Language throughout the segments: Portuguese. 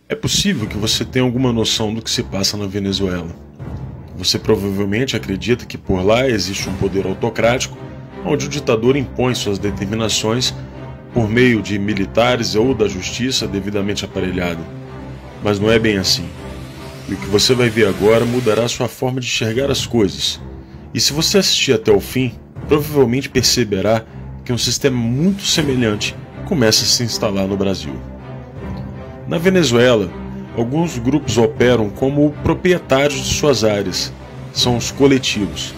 É possível que você tenha alguma noção do que se passa na Venezuela. Você provavelmente acredita que por lá existe um poder autocrático, onde o ditador impõe suas determinações por meio de militares ou da justiça devidamente aparelhada. Mas não é bem assim. E o que você vai ver agora mudará sua forma de enxergar as coisas. E se você assistir até o fim, provavelmente perceberá que um sistema muito semelhante começa a se instalar no Brasil. Na Venezuela, alguns grupos operam como proprietários de suas áreas. São os coletivos.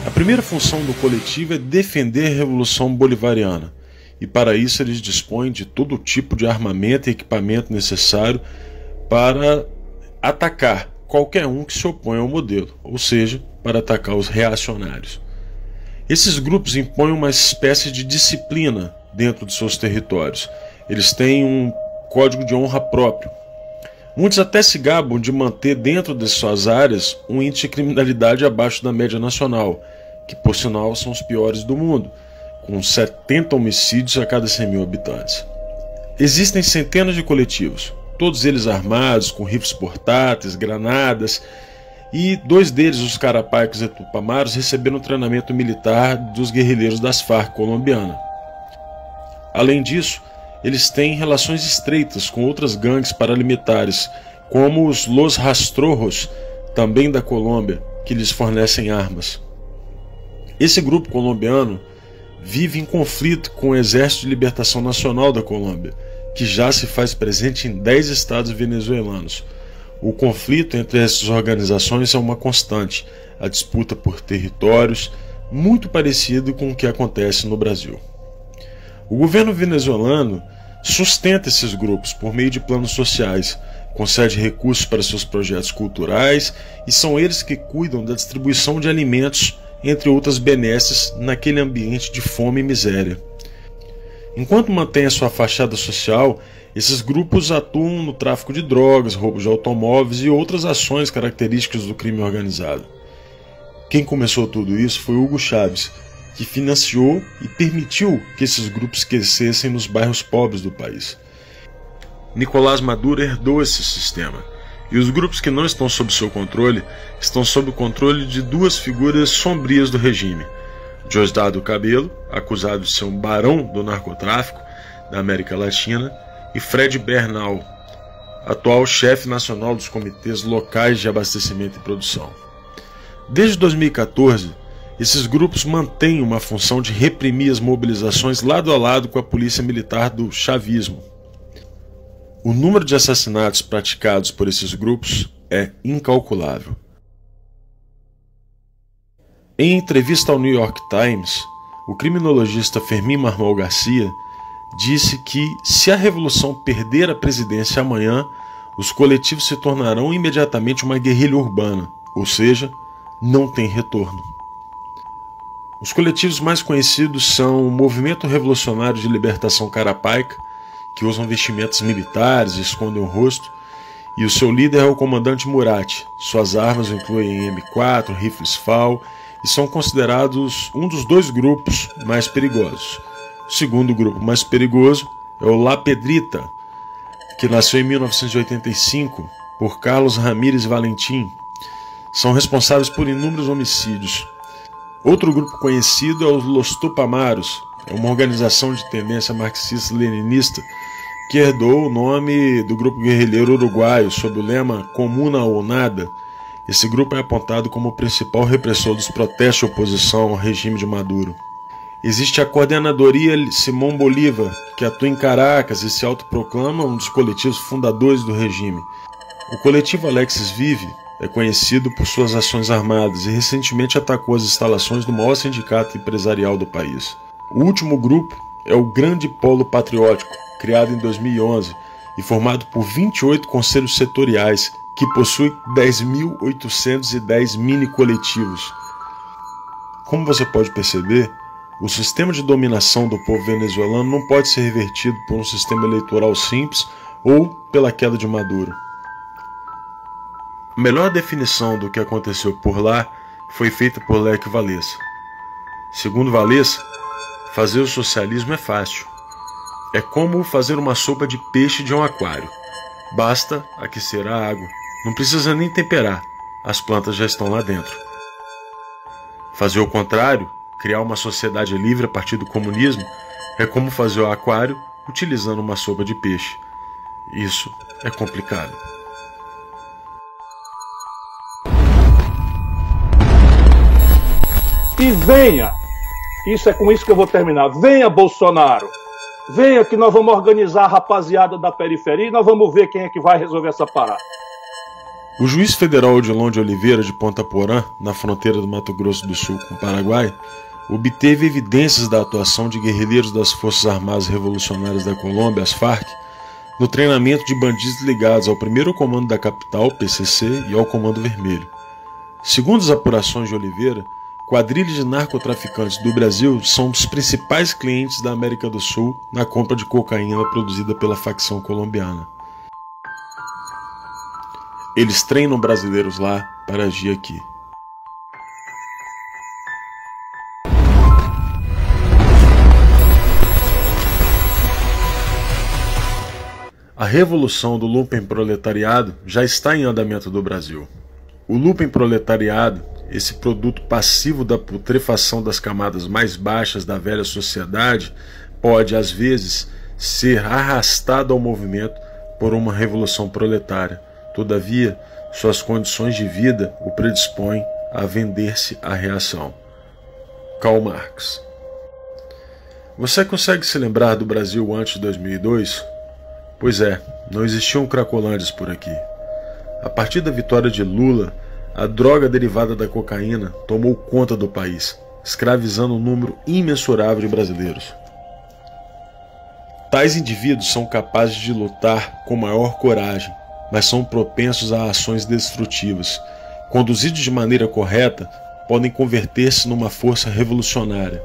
A primeira função do coletivo é defender a Revolução Bolivariana, e para isso eles dispõem de todo tipo de armamento e equipamento necessário para atacar qualquer um que se opõe ao modelo, ou seja, para atacar os reacionários. Esses grupos impõem uma espécie de disciplina dentro de seus territórios. Eles têm um código de honra próprio. Muitos até se gabam de manter dentro de suas áreas um índice de criminalidade abaixo da média nacional, que por sinal são os piores do mundo, com 70 homicídios a cada 100 mil habitantes. Existem centenas de coletivos, todos eles armados, com rifles portáteis, granadas, e 2 deles, os Carapaicos e Tupamaros, receberam treinamento militar dos guerrilheiros das Farc colombiana. Além disso, eles têm relações estreitas com outras gangues paramilitares, como os Los Rastrojos, também da Colômbia, que lhes fornecem armas. Esse grupo colombiano vive em conflito com o Exército de Libertação Nacional da Colômbia, que já se faz presente em 10 estados venezuelanos. O conflito entre essas organizações é uma constante, a disputa por territórios, muito parecido com o que acontece no Brasil. O governo venezuelano sustenta esses grupos por meio de planos sociais, concede recursos para seus projetos culturais e são eles que cuidam da distribuição de alimentos, entre outras benesses, naquele ambiente de fome e miséria. Enquanto mantém a sua fachada social, esses grupos atuam no tráfico de drogas, roubo de automóveis e outras ações características do crime organizado. Quem começou tudo isso foi Hugo Chávez, que financiou e permitiu que esses grupos crescessem nos bairros pobres do país. Nicolás Maduro herdou esse sistema, e os grupos que não estão sob seu controle estão sob o controle de 2 figuras sombrias do regime: Diosdado Cabello, acusado de ser um barão do narcotráfico da América Latina, e Fred Bernal, atual chefe nacional dos comitês locais de abastecimento e produção. Desde 2014, esses grupos mantêm uma função de reprimir as mobilizações lado a lado com a polícia militar do chavismo. O número de assassinatos praticados por esses grupos é incalculável. Em entrevista ao New York Times, o criminologista Fermín Marmol Garcia disse que, se a revolução perder a presidência amanhã, os coletivos se tornarão imediatamente uma guerrilha urbana, ou seja, não tem retorno. Os coletivos mais conhecidos são o Movimento Revolucionário de Libertação Carapaica, que usam vestimentas militares e escondem o rosto, e o seu líder é o comandante Murat. Suas armas incluem M4, rifles FAL, e são considerados um dos 2 grupos mais perigosos. O segundo grupo mais perigoso é o La Pedrita, que nasceu em 1985 por Carlos Ramírez Valentim. São responsáveis por inúmeros homicídios. Outro grupo conhecido é os Los Tupamaros, é uma organização de tendência marxista-leninista que herdou o nome do grupo guerrilheiro uruguaio sob o lema Comuna ou Nada. Esse grupo é apontado como o principal repressor dos protestos de oposição ao regime de Maduro. Existe a Coordenadoria Simón Bolívar, que atua em Caracas e se autoproclama um dos coletivos fundadores do regime. O coletivo Alexis Vive é conhecido por suas ações armadas e recentemente atacou as instalações do maior sindicato empresarial do país. O último grupo é o Grande Polo Patriótico, criado em 2011 e formado por 28 conselhos setoriais, que possui 10.810 mini-coletivos. Como você pode perceber, o sistema de dominação do povo venezuelano não pode ser revertido por um sistema eleitoral simples ou pela queda de Maduro. A melhor definição do que aconteceu por lá foi feita por Lech Walesa. Segundo Walesa, fazer o socialismo é fácil. É como fazer uma sopa de peixe de um aquário. Basta aquecer a água, não precisa nem temperar, as plantas já estão lá dentro. Fazer o contrário, criar uma sociedade livre a partir do comunismo, é como fazer o aquário utilizando uma sopa de peixe. Isso é complicado. E venha, isso é com isso que eu vou terminar, venha Bolsonaro, venha que nós vamos organizar a rapaziada da periferia e nós vamos ver quem é que vai resolver essa parada. O juiz federal Odilon de Oliveira, de Ponta Porã, na fronteira do Mato Grosso do Sul com o Paraguai, obteve evidências da atuação de guerrilheiros das Forças Armadas Revolucionárias da Colômbia, as FARC, no treinamento de bandidos ligados ao 1º Comando da Capital, PCC, e ao Comando Vermelho. Segundo as apurações de Oliveira, quadrilhas de narcotraficantes do Brasil são dos principais clientes da América do Sul na compra de cocaína produzida pela facção colombiana. Eles treinam brasileiros lá para agir aqui. A revolução do lumpenproletariado já está em andamento no Brasil. O lumpenproletariado, esse produto passivo da putrefação das camadas mais baixas da velha sociedade, pode, às vezes, ser arrastado ao movimento por uma revolução proletária. Todavia, suas condições de vida o predispõem a vender-se à reação. Karl Marx. Você consegue se lembrar do Brasil antes de 2002? Pois é, não existiam cracolândias por aqui. A partir da vitória de Lula, a droga derivada da cocaína tomou conta do país, escravizando um número imensurável de brasileiros. Tais indivíduos são capazes de lutar com maior coragem, mas são propensos a ações destrutivas. Conduzidos de maneira correta, podem converter-se numa força revolucionária.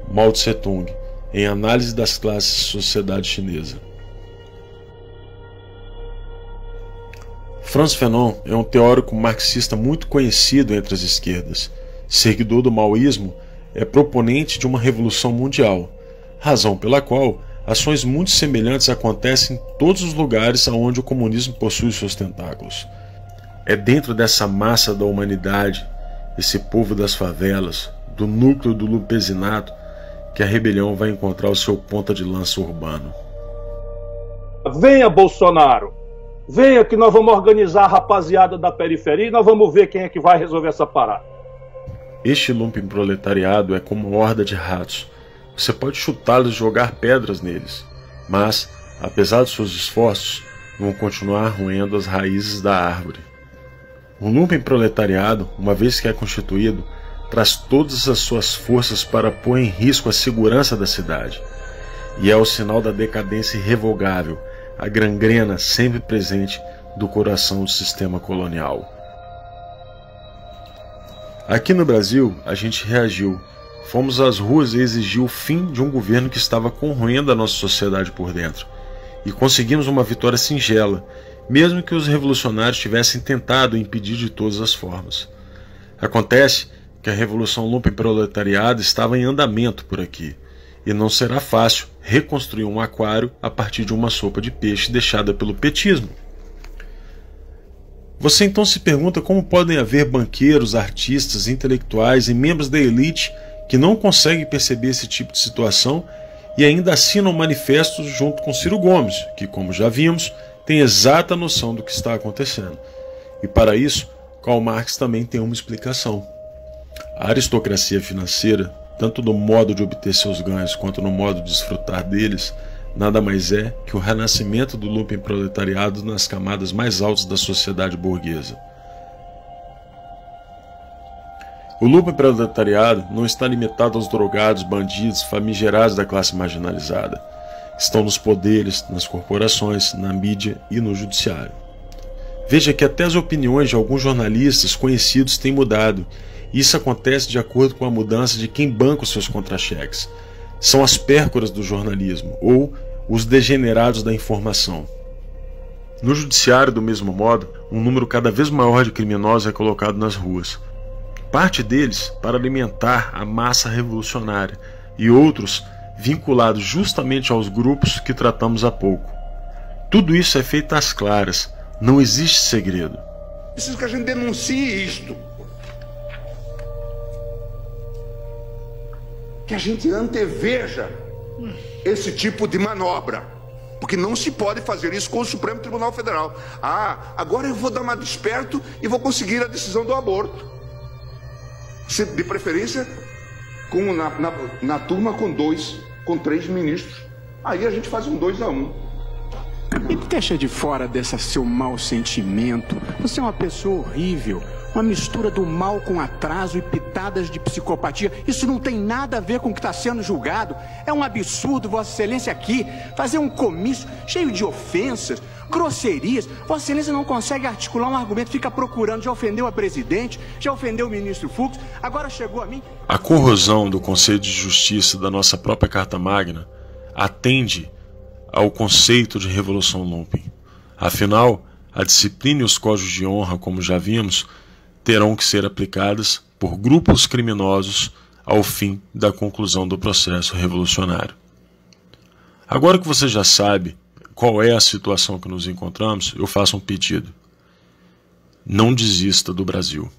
Mao Tse-tung, em Análise das Classes e Sociedade Chinesa. Frantz Fanon é um teórico marxista muito conhecido entre as esquerdas. Seguidor do maoísmo, é proponente de uma revolução mundial, razão pela qual ações muito semelhantes acontecem em todos os lugares onde o comunismo possui seus tentáculos. É dentro dessa massa da humanidade, esse povo das favelas, do núcleo do lumpesinato, que a rebelião vai encontrar o seu ponta de lança urbano. Venha Bolsonaro, venha que nós vamos organizar a rapaziada da periferia e nós vamos ver quem é que vai resolver essa parada. Este lumpenproletariado é como uma horda de ratos. Você pode chutá-los e jogar pedras neles, mas, apesar de seus esforços, vão continuar roendo as raízes da árvore. O lumpenproletariado, uma vez que é constituído, traz todas as suas forças para pôr em risco a segurança da cidade. E é o sinal da decadência irrevogável, a gangrena sempre presente do coração do sistema colonial. Aqui no Brasil, a gente reagiu. Fomos às ruas e exigiu o fim de um governo que estava corroendo a nossa sociedade por dentro. E conseguimos uma vitória singela, mesmo que os revolucionários tivessem tentado impedir de todas as formas. Acontece que a revolução lumpenproletariada estava em andamento por aqui, e não será fácil reconstruir um aquário a partir de uma sopa de peixe deixada pelo petismo. Você então se pergunta como podem haver banqueiros, artistas, intelectuais e membros da elite que não conseguem perceber esse tipo de situação e ainda assinam manifestos junto com Ciro Gomes, que, como já vimos, tem exata noção do que está acontecendo. E para isso, Karl Marx também tem uma explicação. A aristocracia financeira, tanto no modo de obter seus ganhos quanto no modo de desfrutar deles, nada mais é que o renascimento do lumpenproletariado nas camadas mais altas da sociedade burguesa. O lumpenproletariado não está limitado aos drogados, bandidos, famigerados da classe marginalizada. Estão nos poderes, nas corporações, na mídia e no judiciário. Veja que até as opiniões de alguns jornalistas conhecidos têm mudado. Isso acontece de acordo com a mudança de quem banca os seus contra-cheques. São as pércoras do jornalismo, ou os degenerados da informação. No judiciário, do mesmo modo, um número cada vez maior de criminosos é colocado nas ruas. Parte deles para alimentar a massa revolucionária, e outros vinculados justamente aos grupos que tratamos há pouco. Tudo isso é feito às claras, não existe segredo. Preciso que a gente denuncie isto. Que a gente anteveja esse tipo de manobra. Porque não se pode fazer isso com o Supremo Tribunal Federal. Ah, agora eu vou dar uma desperto e vou conseguir a decisão do aborto. De preferência, na turma com 3 ministros. Aí a gente faz um 2-1. Me deixa de fora desse seu mau sentimento. Você é uma pessoa horrível. Uma mistura do mal com atraso e pitadas de psicopatia. Isso não tem nada a ver com o que está sendo julgado. É um absurdo, Vossa Excelência, aqui fazer um comício cheio de ofensas, grosserias. Vossa Excelência não consegue articular um argumento, fica procurando. Já ofendeu a presidente, já ofendeu o ministro Fux, agora chegou a mim. A corrosão do Conselho de Justiça da nossa própria Carta Magna atende ao conceito de Revolução Lumpen. Afinal, a disciplina e os códigos de honra, como já vimos, terão que ser aplicadas por grupos criminosos ao fim da conclusão do processo revolucionário. Agora que você já sabe qual é a situação que nos encontramos, eu faço um pedido. Não desista do Brasil.